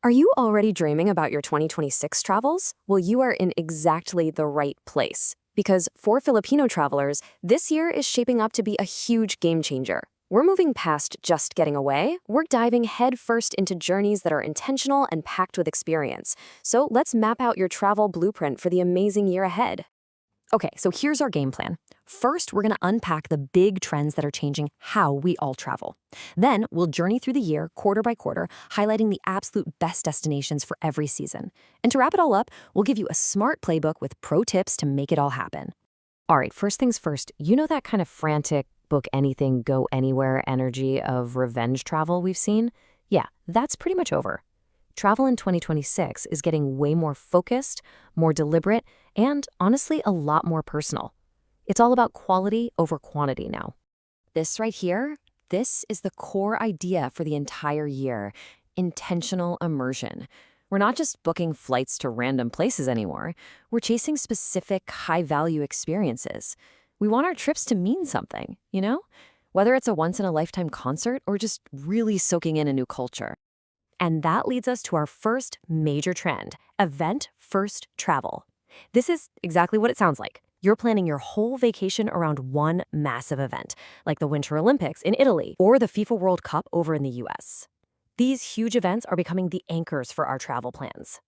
Are you already dreaming about your 2026 travels? Well, you are in exactly the right place. Because for Filipino travelers, this year is shaping up to be a huge game changer. We're moving past just getting away. We're diving headfirst into journeys that are intentional and packed with experience. So let's map out your travel blueprint for the amazing year ahead. Okay, so here's our game plan. First, we're going to unpack the big trends that are changing how we all travel. Then, we'll journey through the year, quarter by quarter, highlighting the absolute best destinations for every season. And to wrap it all up, we'll give you a smart playbook with pro tips to make it all happen. All right, first things first, you know that kind of frantic, book anything, go anywhere energy of revenge travel we've seen? Yeah, that's pretty much over. Travel in 2026 is getting way more focused, more deliberate, and honestly, a lot more personal. It's all about quality over quantity now. This right here, this is the core idea for the entire year: intentional immersion. We're not just booking flights to random places anymore. We're chasing specific, high-value experiences. We want our trips to mean something, you know? Whether it's a once-in-a-lifetime concert or just really soaking in a new culture. And that leads us to our first major trend: event-first travel. This is exactly what it sounds like. You're planning your whole vacation around one massive event, like the Winter Olympics in Italy or the FIFA World Cup over in the US. These huge events are becoming the anchors for our travel plans.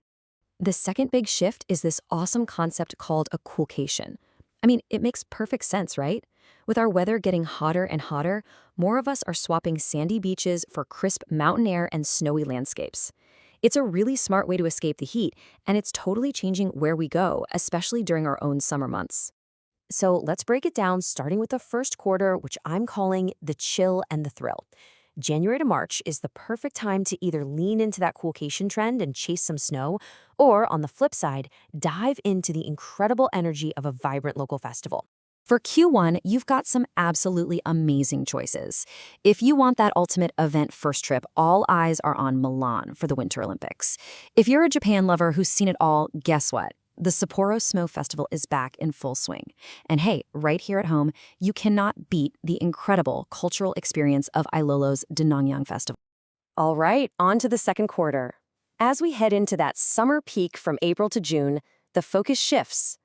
The second big shift is this awesome concept called a Coolcation. I mean, it makes perfect sense, right? With our weather getting hotter and hotter, more of us are swapping sandy beaches for crisp mountain air and snowy landscapes. It's a really smart way to escape the heat, and it's totally changing where we go, especially during our own summer months. So let's break it down, starting with the first quarter, which I'm calling the chill and the thrill. January to March is the perfect time to either lean into that Coolcation trend and chase some snow, or on the flip side, dive into the incredible energy of a vibrant local festival. For Q1, you've got some absolutely amazing choices. If you want that ultimate event first trip, all eyes are on Milan for the Winter Olympics. If you're a Japan lover who's seen it all, guess what? The Sapporo Snow Festival is back in full swing. And hey, right here at home, you cannot beat the incredible cultural experience of Ailolo's Dinagyang Festival. All right, on to the second quarter. As we head into that summer peak from April to June, the focus shifts.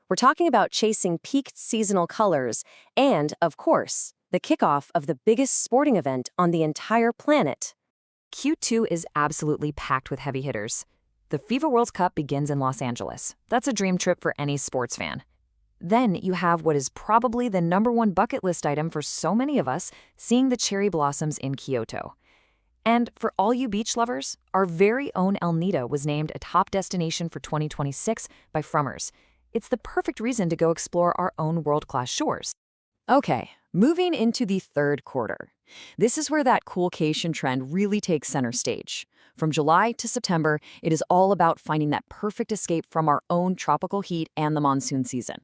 We're talking about chasing peaked seasonal colors and, of course, the kickoff of the biggest sporting event on the entire planet. Q2 is absolutely packed with heavy hitters. The FIFA World Cup begins in Los Angeles. That's a dream trip for any sports fan. Then you have what is probably the #1 bucket list item for so many of us, seeing the cherry blossoms in Kyoto. And for all you beach lovers, our very own El Nido was named a top destination for 2026 by Frummers. It's the perfect reason to go explore our own world-class shores. Okay, moving into the third quarter. This is where that Coolcation trend really takes center stage. From July to September, it is all about finding that perfect escape from our own tropical heat and the monsoon season.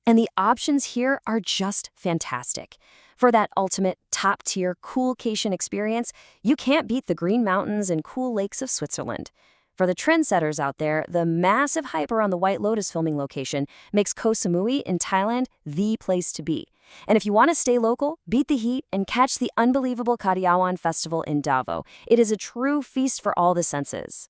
And the options here are just fantastic. For that ultimate top-tier Coolcation experience, you can't beat the green mountains and cool lakes of Switzerland. For the trendsetters out there, the massive hype around the White Lotus filming location makes Koh Samui in Thailand the place to be. And if you want to stay local, beat the heat, and catch the unbelievable Kadiawan Festival in Davao, it is a true feast for all the senses.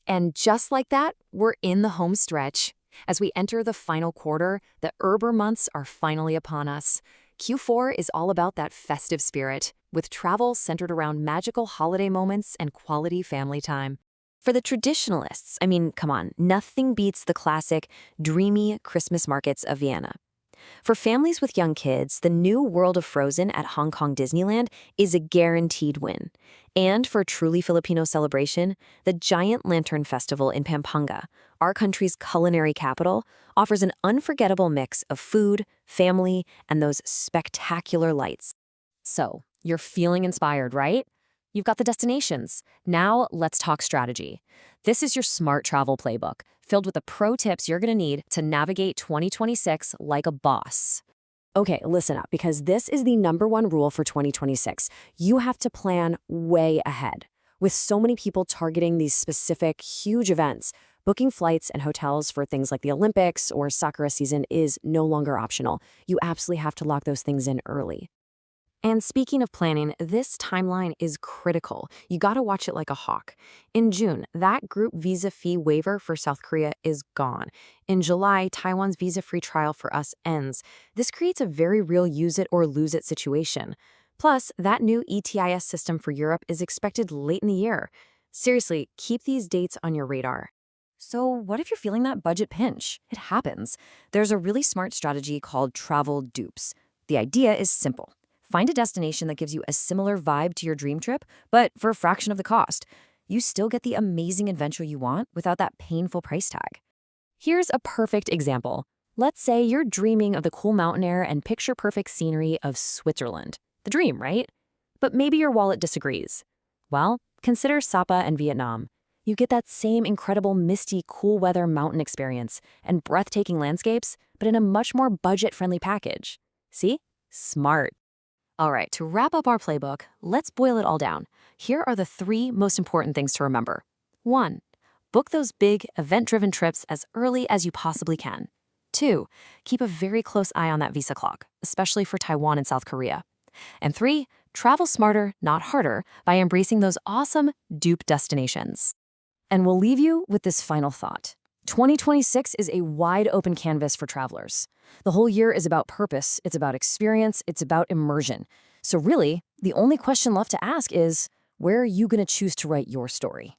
And just like that, we're in the home stretch. As we enter the final quarter, the Urber months are finally upon us. Q4 is all about that festive spirit, with travel centered around magical holiday moments and quality family time. For the traditionalists, I mean, come on, nothing beats the classic, dreamy Christmas markets of Vienna. For families with young kids, the new World of Frozen at Hong Kong Disneyland is a guaranteed win. And for truly Filipino celebration, the Giant Lantern Festival in Pampanga, our country's culinary capital, offers an unforgettable mix of food, family, and those spectacular lights. So, you're feeling inspired, right? You've got the destinations. Now, let's talk strategy. This is your smart travel playbook, filled with the pro tips you're going to need to navigate 2026 like a boss. Okay, listen up, because this is the #1 rule for 2026. You have to plan way ahead. With so many people targeting these specific, huge events, booking flights and hotels for things like the Olympics or Sakura season is no longer optional. You absolutely have to lock those things in early. And speaking of planning, this timeline is critical. You gotta watch it like a hawk. In June, that group visa fee waiver for South Korea is gone. In July, Taiwan's visa-free trial for us ends. This creates a very real use it or lose it situation. Plus, that new ETIAS system for Europe is expected late in the year. Seriously, keep these dates on your radar. So, what if you're feeling that budget pinch? It happens. There's a really smart strategy called travel dupes. The idea is simple. Find a destination that gives you a similar vibe to your dream trip, but for a fraction of the cost. You still get the amazing adventure you want without that painful price tag. Here's a perfect example. Let's say you're dreaming of the cool mountain air and picture-perfect scenery of Switzerland. The dream, right? But maybe your wallet disagrees. Well, consider Sapa and Vietnam. You get that same incredible misty, cool weather mountain experience and breathtaking landscapes, but in a much more budget-friendly package. See? Smart. All right, to wrap up our playbook, let's boil it all down. Here are the 3 most important things to remember. 1. Book those big, event-driven trips as early as you possibly can. 2. Keep a very close eye on that visa clock, especially for Taiwan and South Korea. And 3. Travel smarter, not harder, by embracing those awesome dupe destinations. And we'll leave you with this final thought. 2026 is a wide open canvas for travelers. The whole year is about purpose, it's about experience, it's about immersion. So really, the only question left to ask is, where are you going to choose to write your story?